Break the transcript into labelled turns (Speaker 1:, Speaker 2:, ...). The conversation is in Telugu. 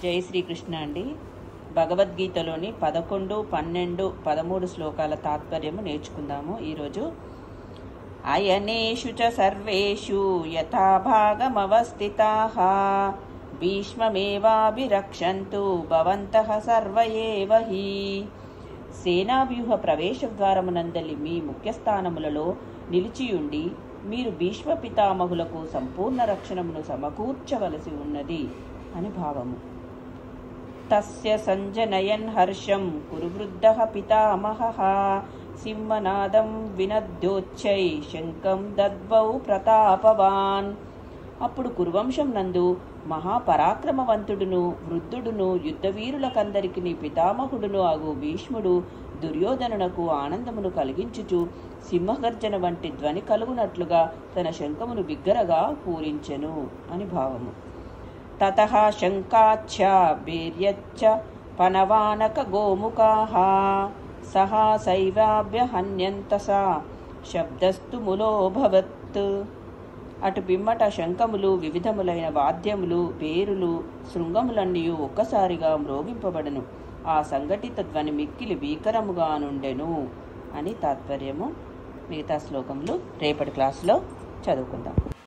Speaker 1: జై శ్రీకృష్ణ అండి. భగవద్గీతలోని 11, 12, 13 శ్లోకాల తాత్పర్యము నేర్చుకుందాము ఈరోజు. అయనేషు చ సర్వేషు యథాభాగమవస్థితాః భీష్మమేవాభిరక్షन्तు భవంతః సర్వ ఏవ హి. సేనావ్యూహ ప్రవేశ ద్వారమునందలి మీ ముఖ్యస్థానములలో నిలిచియుండి మీరు భీష్మ పితామహులకు సంపూర్ణ రక్షణమును సమకూర్చవలసి ఉన్నది అని భావము. తస్య సంజనయన్ హర్షం కురువృద్ధః పితామహః సింహనాదం వినద్యోచ్చై శంఖం దద్వౌ ప్రతాపవాన్. అప్పుడు కురువంశం నందు మహాపరాక్రమవంతుడును వృద్ధుడును యుద్ధవీరులకందరికి పితామహుడును అగు భీష్ముడు దుర్యోధనునకు ఆనందమును కలిగించుచు సింహగర్జన వంటి ధ్వని కలుగునట్లుగా తన శంఖమును బిగ్గరగా పూరించెను అని భావము. తతః శంఖాచ్చ భేర్యచ్చ పనవానక గోముఖాః సహాసైవాభ్యహన్యంతస శబ్దస్తు ములోభవత్. అటు పిమ్మట శంఖములు వివిధములైన వాద్యములు పేరులు శృంగములన్నీ ఒక్కసారిగా మ్రోగింపబడను. ఆ సంఘటిత ధ్వని మిక్కిలి భీకరముగా నుండెను అని తాత్పర్యము. మిగతా శ్లోకములు రేపటి క్లాసులో చదువుకుందాం.